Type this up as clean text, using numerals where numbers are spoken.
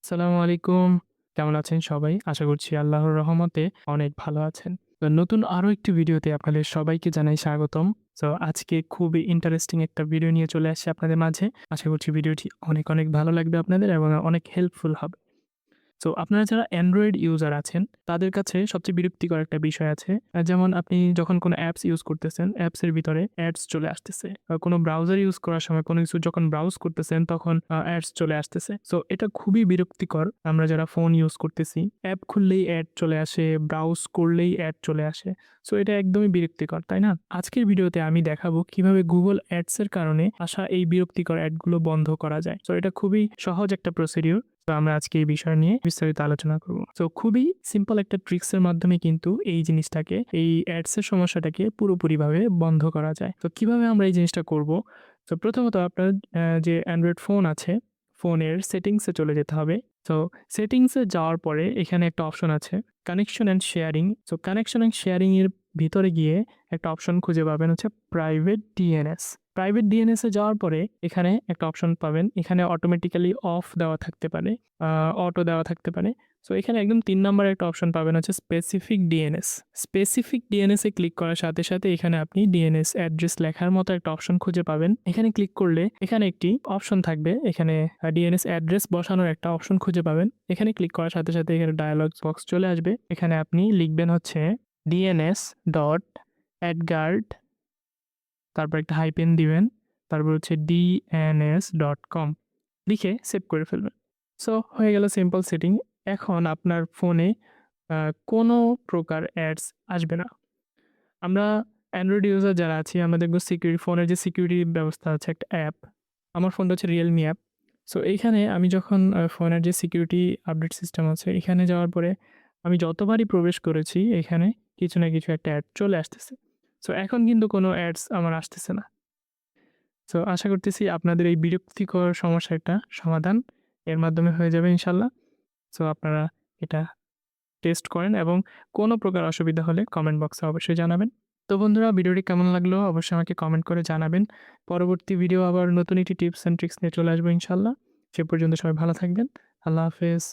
আসসালামু আলাইকুম। কেমন আছেন সবাই? আশা করছি আল্লাহর রহমতে অনেক ভালো আছেন। তো নতুন আরো একটি ভিডিওতে আপনাদের সবাইকে জানাই স্বাগতম। সো আজকে খুবই ইন্টারেস্টিং একটা ভিডিও নিয়ে চলে আসছি আপনাদের মাঝে। আশা করছি ভিডিওটি অনেক ভালো লাগবে আপনাদের এবং অনেক হেল্পফুল হবে। সো আপনারা যারা অ্যান্ড্রয়েড ইউজার আছেন, তাদের কাছে সবচেয়ে বিরক্তিকর একটা বিষয় আছে। যেমন আপনি যখন কোনো অ্যাপস ইউজ করতেছেন, অ্যাপসের ভিতরে অ্যাডস চলে আসতেছে। কোনো ব্রাউজার ইউজ করার সময় কোনো কিছু যখন ব্রাউজ করতেছেন, তখন অ্যাডস চলে আসতেছে। সো এটা খুবই বিরক্তিকর। আমরা যারা ফোন ইউজ করতেছি, অ্যাপ খুললেই অ্যাড চলে আসে, ব্রাউজ করলেই অ্যাড চলে আসে। সো এটা একদমই বিরক্তিকর, তাই না? আজকের ভিডিওতে আমি দেখাবো কিভাবে Google Ads এর কারণে আসা এই বিরক্তিকর অ্যাডগুলো বন্ধ করা যায়। সো এটা খুবই সহজ একটা প্রসিডিউর। তো আমরা আজকে এই বিষয় নিয়ে বিস্তারিত আলোচনা করব। তো খুবই সিম্পল একটা ট্রিক্স এর মাধ্যমে কিন্তু এই জিনিসটাকে, এই অ্যাডস এর সমস্যাটাকে পুরোপুরিভাবে বন্ধ করা যায়। তো কিভাবে আমরা এই জিনিসটা করব? তো প্রথমত আপনার যে অ্যান্ড্রয়েড ফোন আছে, ফোনের সেটিংস এ চলে যেতে হবে। তো সেটিংস এ যাওয়ার পরে এখানে একটা অপশন আছে কানেকশন অ্যান্ড শেয়ারিং। তো কানেকশন অ্যান্ড শেয়ারিং এর ভিতরে গিয়ে একটা অপশন খুঁজে পাবেন হচ্ছে প্রাইভেট ডিএনএস। প্রাইভেট ডিএনএস এ যাওয়ার পরে এখানে একটা অপশন পাবেন। এখানে অটোমেটিক্যালি অফ দেওয়া থাকতে পারে, অটো দেওয়া থাকতে পারে। সো এখানে একদম ৩ নাম্বারে একটা অপশন পাবেন হচ্ছে স্পেসিফিক ডিএনএস। স্পেসিফিক ডিএনএস এ ক্লিক করার সাথে এখানে আপনি ডিএনএস অ্যাড্রেস লেখার মতো একটা অপশন খুঁজে পাবেন। এখানে ক্লিক করলে এখানে একটি অপশন থাকবে। এখানে ডিএনএস অ্যাড্রেস বসানোর একটা অপশন খুঁজে পাবেন। এখানে ক্লিক করার সাথে এখানে ডায়ালগ বক্স চলে আসবে। এখানে আপনি লিখবেন হচ্ছে dns.adguard, তারপর একটা হাইপেন দিবেন। তারপর হচ্ছে dns.com লিখে সেভ করে ফেলবেন। সো হয়ে গেল সিম্পল সেটিং। এখন আপনার ফোনে আ কোনো প্রকার অ্যাডস আসবে না। আমরা অ্যান্ড্রয়েড ইউজার যারা আছি আমরা দেখব ফোনের যে সিকিউরিটি ব্যবস্থা আছে একটা অ্যাপ। আমার ফোনটা হচ্ছে Realme অ্যাপ। সো এইখানে আমি যখন ফোনের যে সিকিউরিটি আপডেট সিস্টেম আছে এখানে যাওয়ার পরে আমি যতবারই প্রবেশ করেছি এখানে কিছু না কিছু একটা অ্যাড চলে আসতেছে। সো এখন কিন্তু কোনো অ্যাডস আমার আসতেছে না। সো আশা করতেছি আপনাদের এই বিরক্তিকর সমস্যাটা সমাধান এর মাধ্যমে হয়ে যাবে ইনশাল্লাহ। সো আপনারা এটা টেস্ট করেন এবং কোনো প্রকার অসুবিধা হলে কমেন্ট বক্সে অবশ্যই জানাবেন। তো বন্ধুরা ভিডিওটি কেমন লাগলো অবশ্যই আমাকে কমেন্ট করে জানাবেন। পরবর্তী ভিডিও আবার নতুন একটি টিপস অ্যান্ড ট্রিক্স নিয়ে চলে আসবো ইনশাল্লাহ। সে পর্যন্ত সবাই ভালো থাকবেন। আল্লাহ হাফেজ।